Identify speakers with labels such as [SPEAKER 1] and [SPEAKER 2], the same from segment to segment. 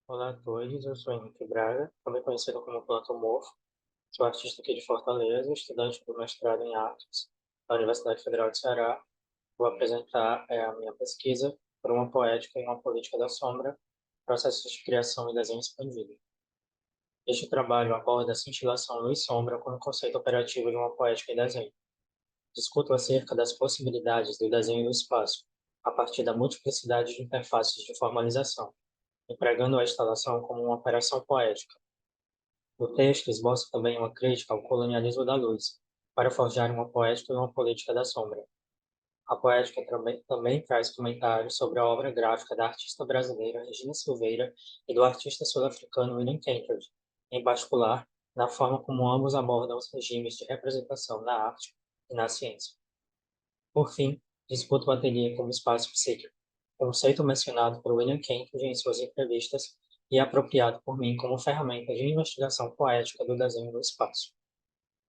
[SPEAKER 1] Olá a todos, eu sou Henrique Braga, também conhecido como Plantomorfo. Sou artista aqui de Fortaleza, estudante do mestrado em artes da Universidade Federal de Ceará. Vou apresentar a minha pesquisa por uma poética e uma política da sombra, processos de criação e desenho expandido. Este trabalho aborda a cintilação luz e sombra como conceito operativo de uma poética e desenho. Discuto acerca das possibilidades do desenho do espaço, a partir da multiplicidade de interfaces de formalização, empregando a instalação como uma operação poética. O texto esboça também uma crítica ao colonialismo da luz, para forjar uma poética e uma política da sombra. A poética também traz comentários sobre a obra gráfica da artista brasileira Regina Silveira e do artista sul-africano William Kentridge, em particular, na forma como ambos abordam os regimes de representação na arte e na ciência. Por fim, discuto o ateliê como espaço psíquico, conceito mencionado por William Kentridge em suas entrevistas e apropriado por mim como ferramenta de investigação poética do desenho do espaço.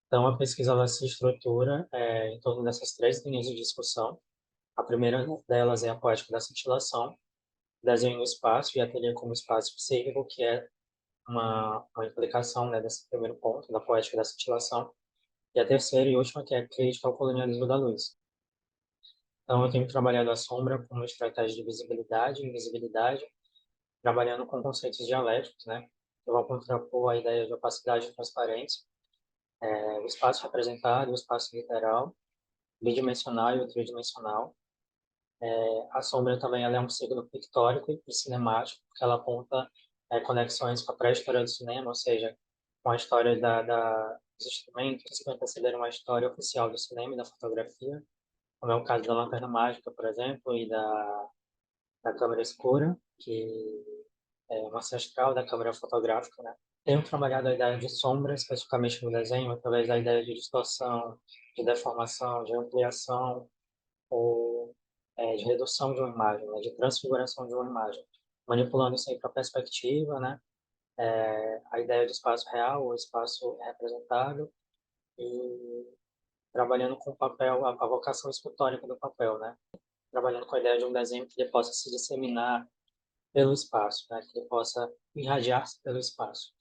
[SPEAKER 1] Então, a pesquisa ela se estrutura em torno dessas três linhas de discussão. A primeira delas é a poética da cintilação, desenho no espaço e ateliê como espaço psíquico, que é uma implicação, né, desse primeiro ponto, da poética da cintilação. E a terceira e última, que é a crítica ao colonialismo da luz. Então, eu tenho trabalhado a sombra como estratégia de visibilidade e invisibilidade, trabalhando com conceitos dialéticos, né? Eu vou contrapor a ideia de opacidade e transparência, o espaço representado, o espaço literal, bidimensional e o tridimensional. A sombra também ela é um signo pictórico e cinemático, porque ela aponta conexões com a pré-história do cinema, ou seja, com a história dos instrumentos que antecederam a história oficial do cinema e da fotografia, como é o caso da lanterna mágica, por exemplo, e da câmera escura, que é uma ancestral da câmera fotográfica, né? Tenho trabalhado a ideia de sombra, especificamente no desenho, através da ideia de distorção, de deformação, de ampliação ou de redução de uma imagem, né? De transfiguração de uma imagem, manipulando sempre a perspectiva, né? A ideia de espaço real ou espaço representado e trabalhando com o papel, a vocação escultórica do papel, né? Trabalhando com a ideia de um desenho que ele possa se disseminar pelo espaço, né? Que ele possa irradiar-se pelo espaço.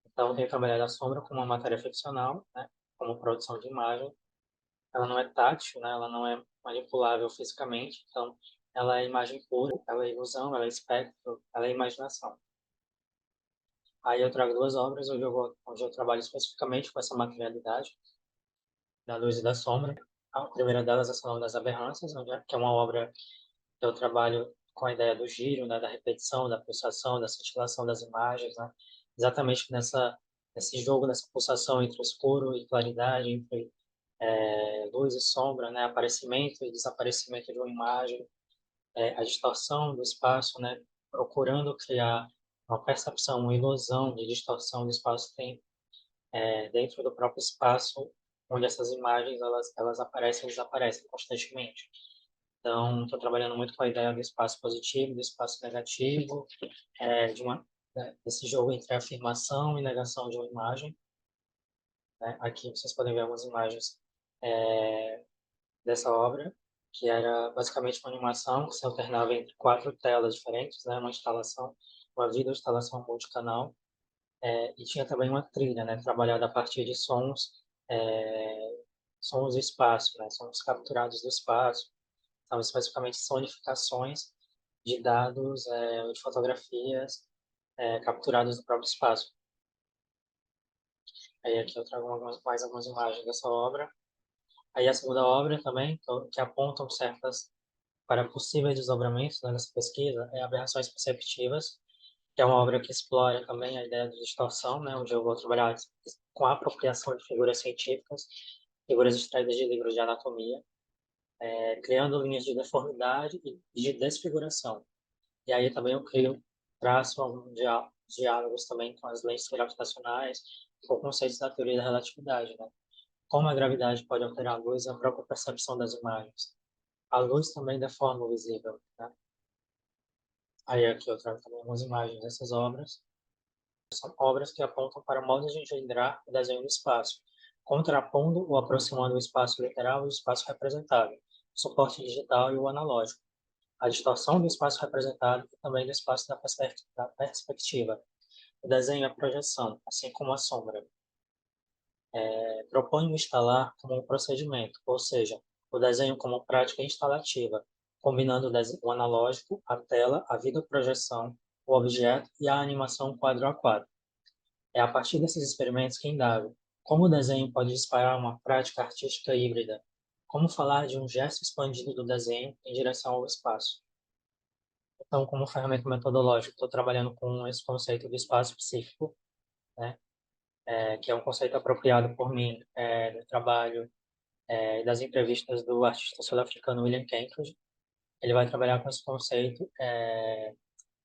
[SPEAKER 1] Então, tenho trabalhado a sombra como uma matéria ficcional, né? Como produção de imagem. Ela não é tátil, né? Ela não é manipulável fisicamente. Então, ela é imagem pura, ela é ilusão, ela é espectro, ela é imaginação. Aí eu trago duas obras onde eu trabalho especificamente com essa materialidade da luz e da sombra. A primeira delas é Salão das Aberrâncias, que é uma obra que eu trabalho com a ideia do giro, né, da repetição, da pulsação, da cintilação das imagens, né, exatamente nesse jogo, nessa pulsação entre escuro e claridade, entre luz e sombra, né, aparecimento e desaparecimento de uma imagem, a distorção do espaço, né, procurando criar uma percepção, uma ilusão de distorção do espaço-tempo dentro do próprio espaço, onde essas imagens elas aparecem e desaparecem constantemente. Então, estou trabalhando muito com a ideia do espaço positivo, do espaço negativo, de desse jogo entre afirmação e negação de uma imagem. Né? Aqui vocês podem ver algumas imagens é, dessa obra, que era basicamente uma animação que se alternava entre quatro telas diferentes, né? Uma instalação, uma videoinstalação multicanal, e tinha também uma trilha, né? Trabalhada a partir de é, sons do espaço, né? Sons capturados do espaço. Então, especificamente sonificações de dados de fotografias capturadas do próprio espaço. Aí aqui eu trago mais algumas imagens dessa obra. Aí a segunda obra também, que apontam certas para possíveis desdobramentos, né, nessa pesquisa, é Aberrações Perceptivas, que é uma obra que explora também a ideia de distorção, né, onde eu vou trabalhar com a apropriação de figuras científicas, figuras extraídas de livros de anatomia, criando linhas de deformidade e de desfiguração. E aí também eu crio, traço alguns diálogos também com as leis gravitacionais, com conceitos da teoria da relatividade, né? Como a gravidade pode alterar a luz e a própria percepção das imagens. A luz também deforma o visível, né? Aí aqui eu trago também algumas imagens dessas obras. São obras que apontam para modos de engendrar o desenho do espaço, contrapondo ou aproximando o espaço literal e o espaço representado, o suporte digital e o analógico. a distorção do espaço representado e também do espaço da perspectiva. O desenho é projeção, assim como a sombra. Propõe o instalar como um procedimento, ou seja, o desenho como prática instalativa, combinando o analógico, a tela, a videoprojeção, o objeto e a animação quadro a quadro. É a partir desses experimentos que indago como o desenho pode disparar uma prática artística híbrida, como falar de um gesto expandido do desenho em direção ao espaço. Então, como ferramenta metodológica, estou trabalhando com esse conceito do espaço psíquico, né, que é um conceito apropriado por mim no trabalho das entrevistas do artista sul-africano William Kentridge. Ele vai trabalhar com esse conceito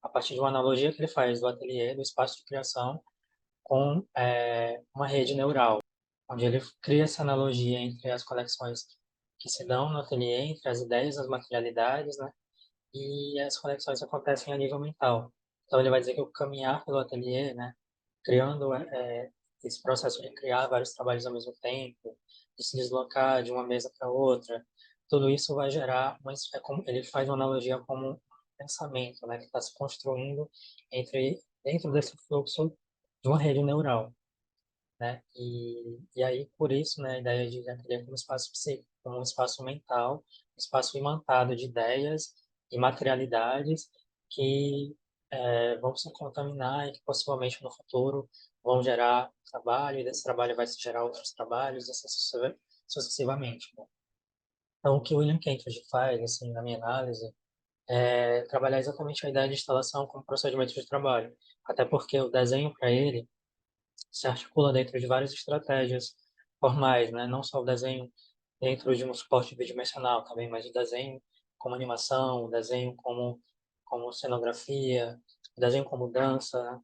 [SPEAKER 1] a partir de uma analogia que ele faz do ateliê, do espaço de criação, com uma rede neural, onde ele cria essa analogia entre as conexões que se dão no ateliê, entre as ideias, as materialidades, né? E as conexões acontecem a nível mental. Então, ele vai dizer que o caminhar pelo ateliê, né? Criando esse processo de criar vários trabalhos ao mesmo tempo, de se deslocar de uma mesa para outra, tudo isso vai gerar, mas ele faz uma analogia como um pensamento, né? Que está se construindo dentro desse fluxo de uma rede neural, né? E aí, por isso, né, a ideia de ateliê como espaço psíquico, como um espaço mental, um espaço imantado de ideias e materialidades que vão se contaminar e que possivelmente no futuro vão gerar trabalho, e desse trabalho vai se gerar outros trabalhos, e assim sucessivamente, né? Então, o que o William Kentridge faz, assim, na minha análise, é trabalhar exatamente a ideia de instalação como procedimento de trabalho, até porque o desenho para ele se articula dentro de várias estratégias formais, né? Não só o desenho dentro de um suporte bidimensional também, mas o desenho como animação, o desenho como cenografia, o desenho como dança, né?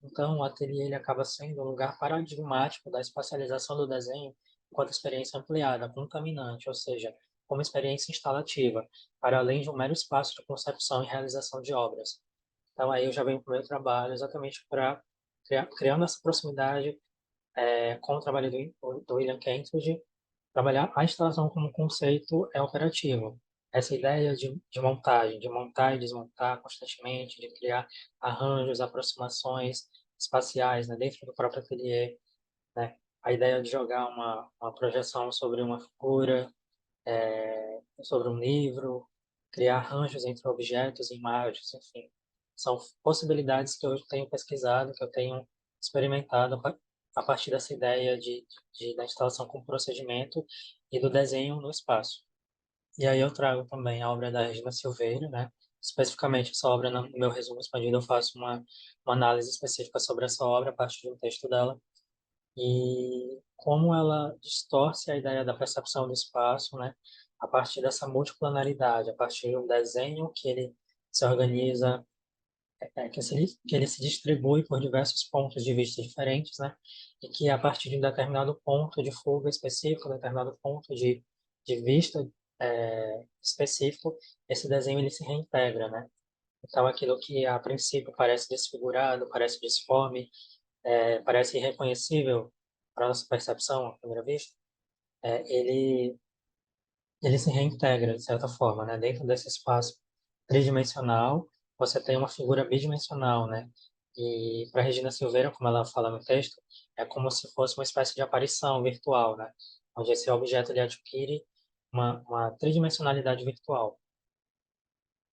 [SPEAKER 1] Então, o ateliê ele acaba sendo um lugar paradigmático da espacialização do desenho enquanto experiência ampliada, contaminante, ou seja, como experiência instalativa, para além de um mero espaço de concepção e realização de obras. Então, aí eu já venho para o meu trabalho exatamente para criando essa proximidade com o trabalho do William Kentridge, trabalhar a instalação como conceito operativo. Essa ideia de montagem, de montar e desmontar constantemente, de criar arranjos, aproximações espaciais, né, dentro do próprio ateliê, né? A ideia de jogar uma projeção sobre uma figura, sobre um livro, criar arranjos entre objetos e imagens, enfim. São possibilidades que eu tenho pesquisado, que eu tenho experimentado a partir dessa ideia da instalação como procedimento e do desenho no espaço. E aí eu trago também a obra da Regina Silveira, né? Especificamente essa obra, no meu resumo expandido, eu faço uma análise específica sobre essa obra a partir de um texto dela e como ela distorce a ideia da percepção do espaço, né? A partir dessa multiplanaridade, a partir de um desenho que ele se organiza, que ele se distribui por diversos pontos de vista diferentes, né? E que a partir de um determinado ponto de fuga específico, um determinado ponto de vista específico, esse desenho ele se reintegra, né? Então aquilo que a princípio parece desfigurado, parece disforme, parece irreconhecível para nossa percepção à primeira vista, ele se reintegra de certa forma, né? Dentro desse espaço tridimensional, você tem uma figura bidimensional, né? E para Regina Silveira, como ela fala no texto, é como se fosse uma espécie de aparição virtual, né? Onde esse objeto ele adquire uma tridimensionalidade virtual.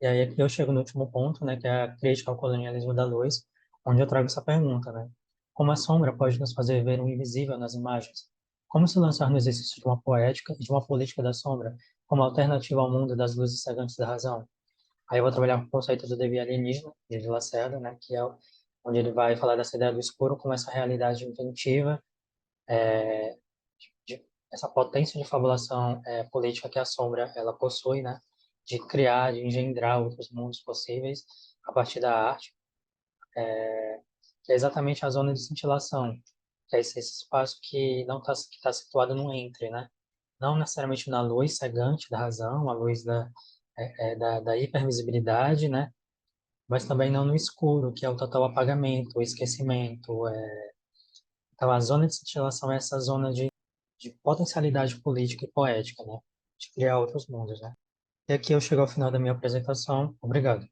[SPEAKER 1] E aí eu chego no último ponto, né, que é a crítica ao colonialismo da luz, onde eu trago essa pergunta, né? Como a sombra pode nos fazer ver o invisível nas imagens? Como se lançar no exercício de uma poética e de uma política da sombra como alternativa ao mundo das luzes cegantes da razão? Aí eu vou trabalhar com o conceito do devir alienígena, de Lacerda, né, que é onde ele vai falar dessa ideia do escuro como essa realidade inventiva, essa potência de fabulação política que a sombra ela possui, né, de criar, de engendrar outros mundos possíveis a partir da arte, que é exatamente a zona de cintilação, que é esse espaço que não está que tá situado no entre, né? Não necessariamente na luz cegante da razão, a luz da hipervisibilidade, né? Mas também não no escuro, que é o total apagamento, o esquecimento. Então, a zona de cintilação é essa zona de potencialidade política e poética, né? De criar outros mundos, né? E aqui eu chego ao final da minha apresentação. Obrigado.